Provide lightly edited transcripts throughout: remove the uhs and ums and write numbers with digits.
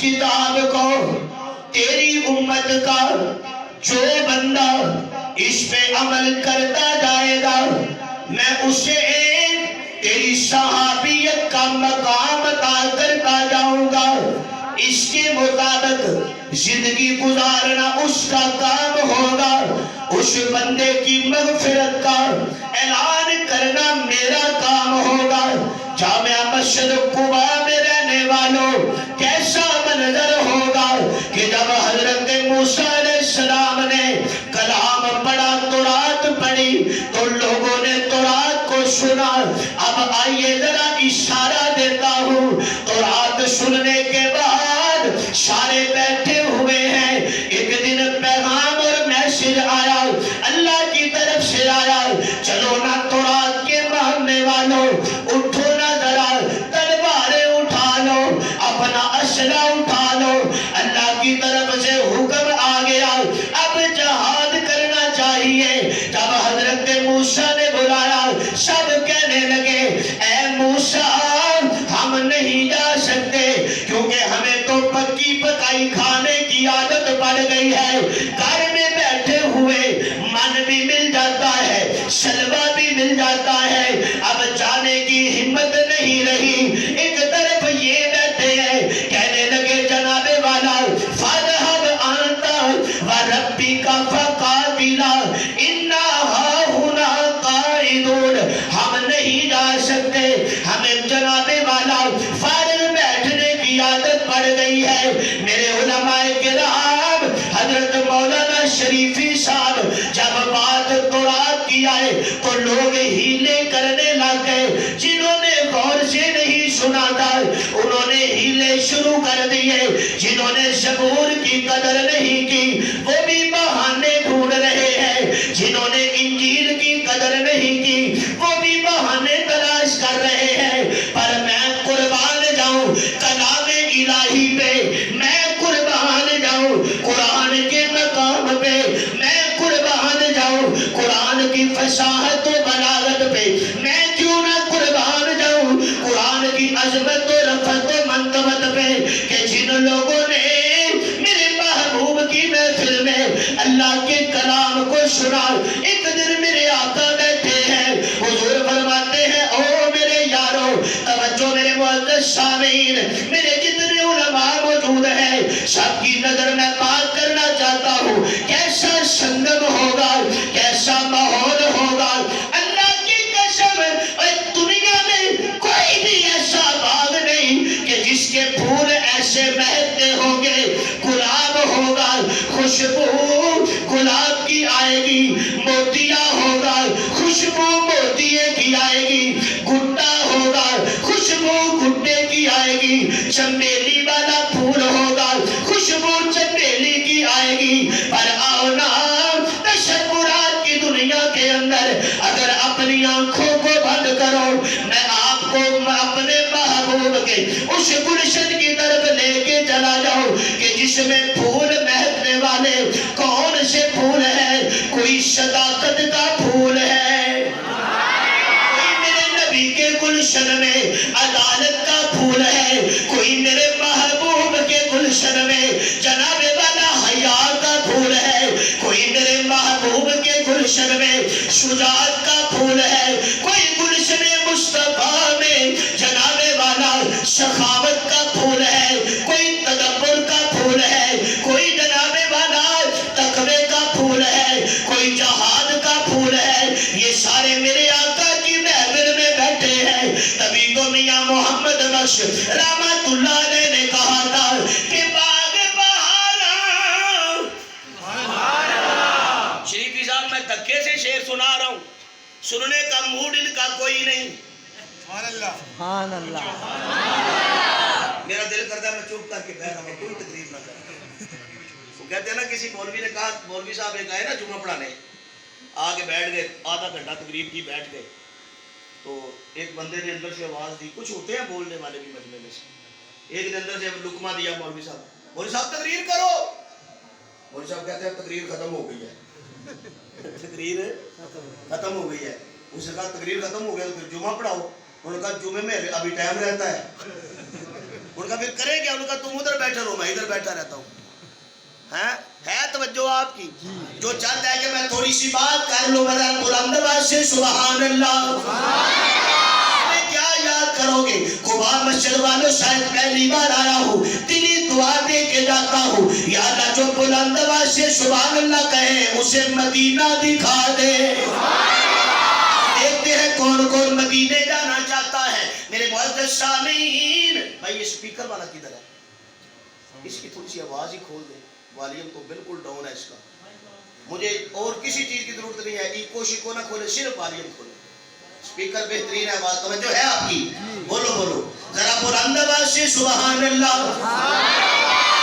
کتاب کو تیری امت کا جو بندہ اس پہ عمل کرتا جائے گا میں اسے تیری صحابیت کا مقام عطا کرتا جاؤں گا. اس کے مطابق زندگی گزارنا اس کا کام ہوگا. اس بندے کی مغفرت کا اعلان کرنا میرا کام ہوگا. جامعہ مسجد قباء میں رہنے والوں کیسا منظر ہوگا کہ جب حضرت موسیٰ علیہ السلام نے کلام پڑھا تورات پڑھی تو لوگوں نے تورات کو سنا. اب آئیے ذرا اشارہ دیتا ہوں. تورات سننے کے بعد سارے بیٹھے ہوئے ہیں. ایک دن پیغام اور میسج آیا اللہ کی طرف سے آیا چلو نا تورات کے ماننے والوں اٹھو نا ذرا تلواریں اٹھا لو اپنا اسلحہ اٹھا لو. اللہ کی طرف سے حکم آ گیا اب جہاد کرنا چاہیے. جب حضرت موسیٰ نے بلایا سب کہنے لگے اے موسیٰ ہم نہیں جا سکتے کیونکہ ہمیں تو پکی پکائی کھانے کی عادت پڑ گئی ہے. گھر میں بیٹھے ہوئے من بھی مل جاتا ہے شلوہ بھی مل جاتا ہے. اب جانے کی ہمت نہیں رہی. ایک طرف یہ بیٹھے ہیں کہنے لگے جناب والا فَاذْهَبْ أَنْتَ وَرَبِّكَ فَقَاتِلَا إِنَّا هَاهُنَا قَاعِدُونَ. ہم نہیں جا سکتے ہمیں جناب والا فارغ بیٹھنے کی عادت پڑ گئی ہے. میرے علماء کرام حضرت مولانا شریفی صاحب جب بات تورات کی آئے تو لوگ ہیلے کرنے لگ گئے. جنہوں نے غور سے نہیں سنا تھا انہوں نے ہیلے شروع کر دیے. جنہوں نے زبور کی قدر نہیں کی وہ بھی بہانے ڈھونڈ رہے ہیں. جنہوں نے انجیل کی قدر نہیں کی وہ بھی بہانے تلاش کر رہے ہیں. پر میں قربان جاؤں کلام الہی پہ, میں قربان جاؤں قرآن کے مقام پہ, میں قربان جاؤں قرآن کی فصاحت و بلاغت پہ, میں کیوں نہ قربان جاؤں قرآن کی عظمت و رفعت و منقبت پہ کہ جن لوگوں نے میرے محبوب کی محفل میں اللہ کے کلام کو سنا. ایک دن میرے آقا بیٹھے ہیں حضور فرماتے ہیں او میرے یارو توجہ میرے معزز سامعین میرے جتنے علماء موجود ہیں سب کی نظر میں بات کرنا چاہتا ہوں. کیسا سنگم ہوگا کیسا ماحول ہوگا. اللہ کی قسم دنیا میں کوئی بھی ایسا باغ نہیں کہ جس کے پھول ایسے مہکتے ہوں گے. گلاب ہوگا خوشبو گلاب کی آئے گی, موتیا ہوگا خوشبو موتیے کی آئے گی, گٹا ہوگا خوشبو گٹے کی آئے گی, چمیلی والا پھول ہوگا خوشبو چمیلی کی آئے گی. پر آؤ نا تصورات کی دنیا کے اندر اگر اپنی آنکھوں کو بند کرو میں آپ کو اپنے محبوب کے اس گلشن کی طرف لے کے چلا جاؤں کہ جس میں پھول مہکنے والے کون سے پھول ہیں. کوئی صداقت کا پھول ہے, کوئی میرے نبی کے گلشن میں عدالت کا پھول ہے, کوئی میرے محبوب کے گلشن میں جناب والا حیا کا پھول ہے, کوئی میرے محبوب کے گلشن میں شجاعت کا پھول ہے, کوئی گلشن مصطفیٰ میں جناب والا سخاوت کا پھول ہے, کوئی تدبر کا پھول ہے, کوئی جناب والا تقوی کا پھول ہے, کوئی جہاد کا پھول ہے. یہ سارے میرے آقا کی محفل میں بیٹھے ہیں. تبھی تو میاں محمد بخش رحمت اللہ علیہ نے کہا تھا کہ باغ بہارا. شریفی صاحب میں دھکے سے شعر سنا رہا ہوں, سننے کا موڈ ان کا کوئی نہیں. سبحان اللہ. میرا دل کرتا ہے میں چپ کر کے بیٹھ رہا ہوں, کوئی تکلیف نہ کروں. وہ کہتے ہیں نا کسی مولوی نے کہا, مولوی صاحب ایک آئے نا جمعہ پڑھانے, آ کے بیٹھ گئے, آدھا گھنٹہ تقریر کی بیٹھ گئے تو ایک بندے نے اندر سے آواز دی. کچھ ہوتے ہیں بولنے والے بھی مجمع میں سے. ایک نے اندر سے لقمہ دیا مولوی صاحب تقریر کرو. مولوی صاحب کہتے ہیں تقریر ختم ہو گئی ہے. تقریر ختم ہو گئی ہے. اس نے کہا تقریر ختم ہو گیا تو پھر جمعہ پڑھاؤ. انہوں نے کہا جمعے میں ابھی ٹائم رہتا ہے. انہوں نے کہا پھر کریں کیا؟ انہوں نے کہا تم ادھر بیٹھے رہو میں ادھر بیٹھا رہتا ہوں. ہے توجہ آپ کی؟ جو چاہتا ہے کہ میں تھوڑی سی بات کر لوں میرا بلند آواز سے سبحان اللہ. کیا یاد کرو گے؟ قبا مسجد والوں شاید پہلی بار آیا ہوں تیری دعا دے کے جاتا ہوں یا اللہ جو بلند آواز سے سبحان اللہ کہے اسے مدینہ دکھا دے. دیکھتے ہیں کون کون مدینے جانا چاہتا ہے. میرے معزز سامعین بھائی یہ سپیکر والا کدھر ہے؟ اس کی تھوڑی سی آواز ہی کھول دیں. والیوم تو بالکل ڈاؤن ہے اس کا. مجھے اور کسی چیز کی ضرورت نہیں ہے. ایکو شیکو نہ کھولے صرف والیوم کھولے. سپیکر بہترین ہے. آواز توجہ ہے آپ کی؟ بولو بولو ذرا بلند آواز سے سبحان اللہ.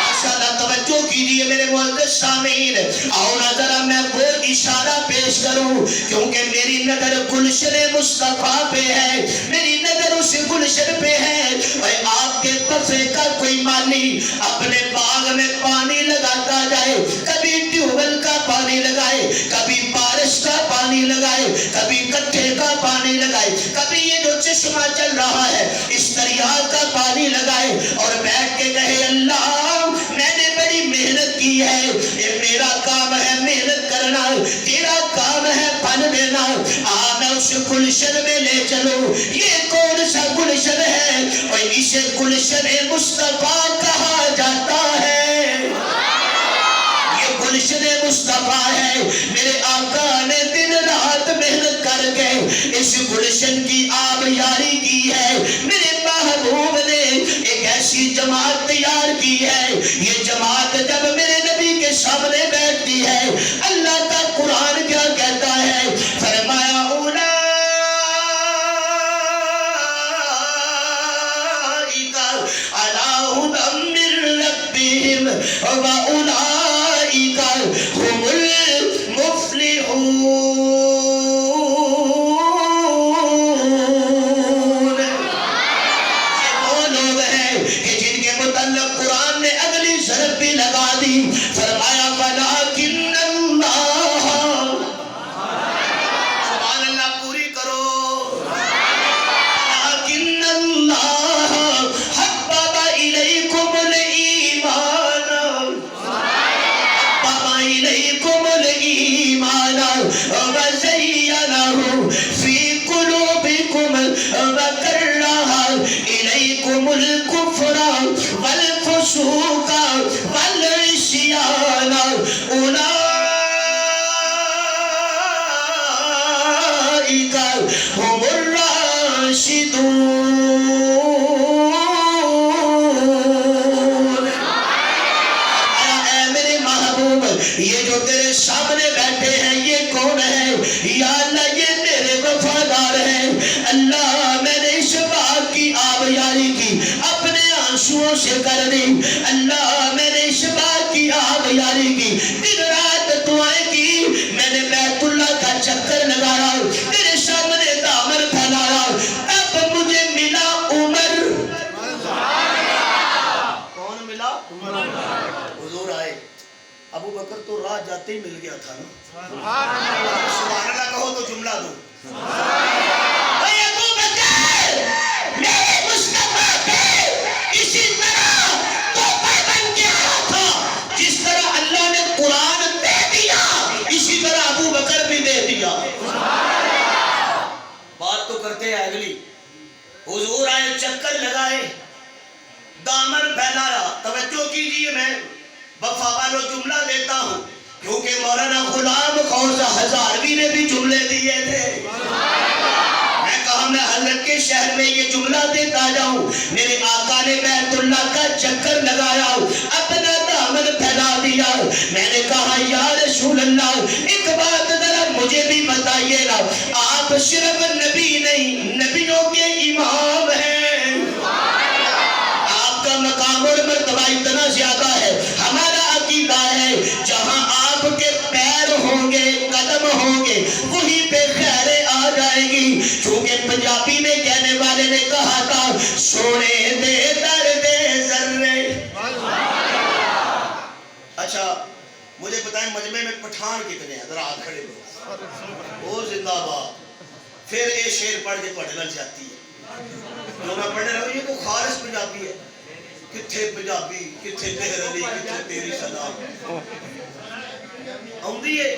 ماشاءاللہ توجہ کیجئے میرے معزز سامعین. آؤ نا ذرا میں وہ اشارہ پیش کروں کیونکہ میری نظر گلشن مصطفیٰ پہ ہے. میری نظر اس گلشن پہ ہے. اے آپ کے پسے کا کوئی مالی اپنے باغ میں پانی لگاتا جائے, کبھی ٹیوبل کا پانی لگائے, کبھی بارش کا پانی لگائے, کبھی کٹھے کا پانی لگائے, کبھی یہ جو چشمہ چل رہا ہے اس دریا کا پانی لگائے اور بیٹھ کے کہے اللہ میں نے بڑی محنت کی ہے. یہ میرا کام ہے محنت کرنا, تیرا کام ہے پھل دینا. میں اس گلشن میں لے چلوں. یہ کون سا گلشن ہے؟ اور اسے گلشن مصطفیٰ کہا جاتا ہے. یہ گلشن مصطفیٰ ہے. میرے آقا نے دن رات محنت کر کے اس گلشن کی آب یاری کی ہے. میرے محبوب نے ایک ایسی جماعت تیار کی ہے. یہ جماعت جب میرے نبی کے سامنے بیٹھتی ہے اللہ کا قرآن کیا کہتا ہے؟ فرمایا وَأُولَئِكَ هُمُ الْمُفْلِحُونَ. یہ وہ لوگ ہیں کہ جن کے متعلق قرآن نے اگلی ضرب بھی لگا دی. فرمایا وَلَكِنَّ اللَّهَ سبحان اللہ پوری کرو. وَلَكِنَّ اللَّهَ حَبَّبَ إِلَيْكُمُ وَزَيَّنَهُ فِي قُلُوبِكُمْ وَكَرَّهَ إِلَيْكُمُ الْكُفْرَ وَالْفُسُوقَ وَالْعِصْيَانَ أُولَئِكَ هُمُ الرَّاشِدُونَ. اے میرے محبوب یہ جو تیرے سامنے بیٹھے ہیں یہ کون ہے؟ یا اللہ یہ میرے وفادار ہیں. اللہ میں نے اس بات کی آب یاری کی اپنے آنسوؤں سے کر دی. اللہ میں نے اس بات کی آب یاری کی دن رات دعائیں کی. میں نے بیت اللہ کا چکر لگایا تیرے سامنے دامن پھیلایا. اب مجھے ملا عمر. کون ملا؟ حضور آئے. ابو بکر تو راہ جاتے ہی مل گیا تھا نا. سبحان اللہ کہو تو جملہ دو. اے ابو بکر میرے مصطفیٰ پہ اسی طرح تحفہ بن کے آیا تھا. جس طرح اللہ نے قرآن دے دیا اسی طرح ابو بکر بھی دے دیا. بات تو کرتے ہیں اگلی. حضور آئے چکر لگائے دامن پھیلایا. توجہ کیجئے میں وفا والو جملہ دیتا ہوں کیونکہ مولانا غلام قوس ہزاروی نے بھی جملے دیے تھے. میں کہا میں حضرت کے شہر میں یہ جملہ دیتا جاؤں. میرے آقا نے بیت اللہ کا چکر لگایا اپنا دامن پھیلا دیا. میں نے کہا یا رسول اللہ ایک بات ذرا مجھے بھی بتائیے نا, آپ صرف نبی نہیں نبیوں کے امام ہیں. آپ کا مقام اور مرتبہ اتنا زیادہ ہے. ہمارا عقیدہ ہے جہاں آپ کے پیر ہوں گے قدم ہوں گے وہیں پہ خیریں آ جائیں گی. چونکہ پنجابی میں کہنے والے نے کہا تھا سونے دے درد ذرے. اچھا مجھے بتائیں مجمع میں پٹھان کتنے ہیں؟ ذرا ہاتھ کھڑے کرو. او زندہ باد. پھر یہ شعر پڑھ کے پڑھ لگ جاتی ہے جو میں پڑھنے رہا ہوں. یہ تو خالص پنجابی ہے. کتھے پنجابی کتھے تہر علی کتھے تیری صدا آؤندی ہے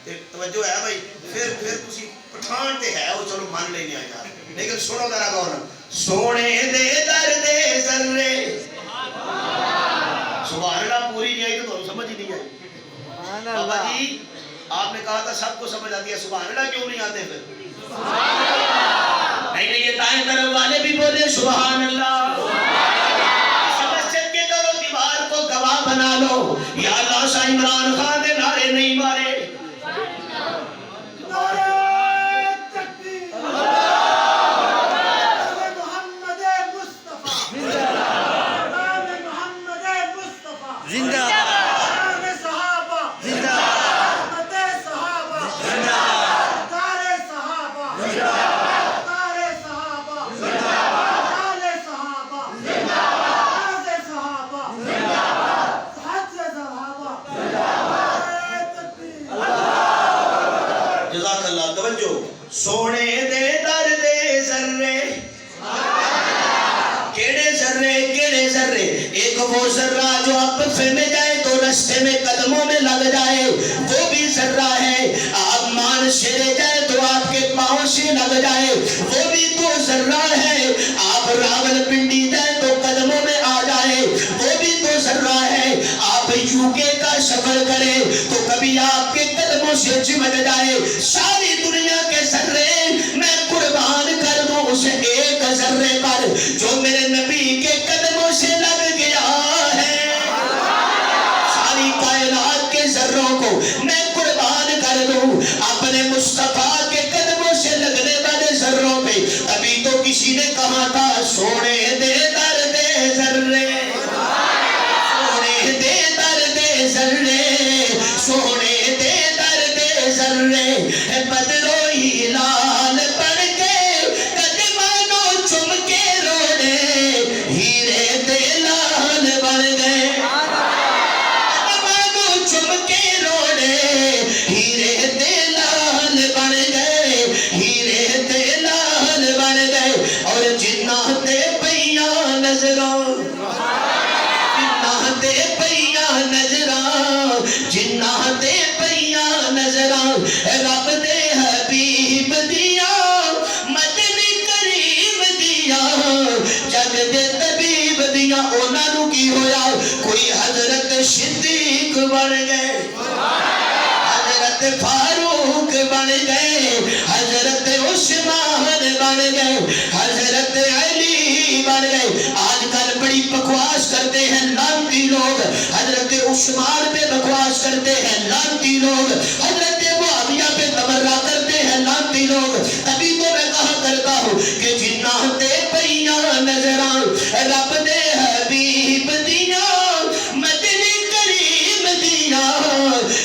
توجہ ہے بھائی پھر تسی پٹھان تے ہے وہ چلو مان لینے آئے یار لیکن سنو ذرا غور سونے دے در دے ذرے سبحان اللہ پوری نہیں آئی تو سمجھ ہی نہیں آئی بابا جی آپ نے کہا تھا سب کو سمجھ آتی ہے سبحان اللہ کیوں نہیں آتے پھر نہیں نہیں یہ دائیں طرف والے بھی بولے سبحان اللہ مسجد کے در و دیوار کو گواہ بنا لو یا اللہ شاہ عمران خان دے نعرے نہیں مارے جزاک اللہ توجہ سونے دے در دے ذرے کیڑے ذرے ایک وہ ذرہ جو آپس میں جائے تو رستے میں قدموں میں لگ جائے وہ بھی ذرہ ہے آپ مان سے جائے تو آپ کے پاؤں سے لگ جائے وہ بھی تو ذرہ ہے آپ راول پنڈی جائے تو قدموں میں آ جائے وہ بھی تو ذرہ ہے آپ یوکے کا سفر کرے تو کبھی آپ کے قدموں سے چمٹ جائے ساری دنیا کے ذرے میں قربان کر دوں اسے ایک ذرے پر جو میرے نبی کے قدموں سے لگ گیا ہے ساری کائنات کے ذروں کو میں قربان کر دوں اپنے مصطفیٰ کے قدموں سے لگنے والے ذروں پہ ابھی تو کسی نے کہا تھا سونے دے در دے ذرے سونے دے در دے ذرے سونے دے در دے ذرے بدلو ہی لال پڑ کے قدمانوں چم کے روڑے ہیرے دے لال بن گئے قدمانوں چم کے روڑے ہیرے دے لال بن گئے ہیرے دے لال بن گئے اور جنہ دے پیاں نظروں جنہ دے پیاں نظراں جنہ دے پیاں نظراں رب دے حبیب دیا مدنی کریم دیا جگ دے طبیب دیا اونا نو کی ہویا کوئی حضرت صدیق بن گئے حضرت فاروق بن گئے حضرت عثمان بن گئے حضرت علی بن گئے آج کل بڑی بکواس کرتے ہیں لانتی لوگ حضرت عثمان پہ بکواس کرتے ہیں لانتی لوگ حضرت معاویہ پہ تبرہ کرتے ہیں لانتی لوگ تبھی تو میں کہا کرتا ہوں کہ جنہ دے پیاں نظران رب دے حبیب دیا مدنی کریم دیا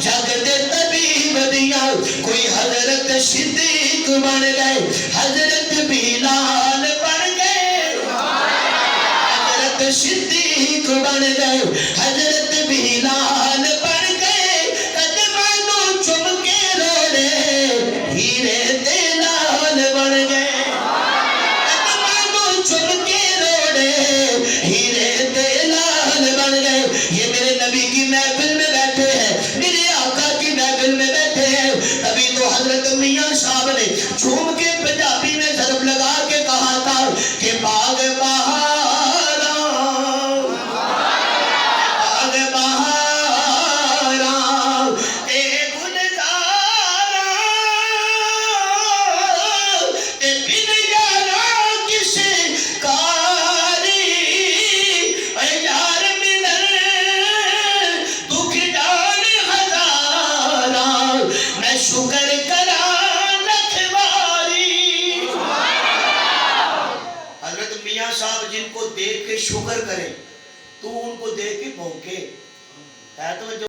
جگ دے طبیب دیا کوئی حضرت صدیق بن گئے حضرت بلال بن گئے حضرت صدیق بن گئے حضرت بلال بن گئے قدمانوں چم کے روڑے ہیرے دے لال بن گئے قدمانوں چم کے روڑے ہیرے دے لال بن گئے یہ میرے نبی کی محفل میں بیٹھے ہیں میرے آقا کی محفل میں بیٹھے ہیں ابھی تو حضرت میاں صاحب نے جھوم کے پنجابی میں ضرب لگا کے کہا تھا کہ باغ بہاراں باغ بہاراں اے گلزاراں اے بن یاراں کسے کاری اے یار ملن دکھ جان ہزاراں میں شکر کراں لکھواری حضرت میاں صاحب جن کو دیکھ کے شکر کریں تو ان کو دیکھ کے بھونکے ہے تو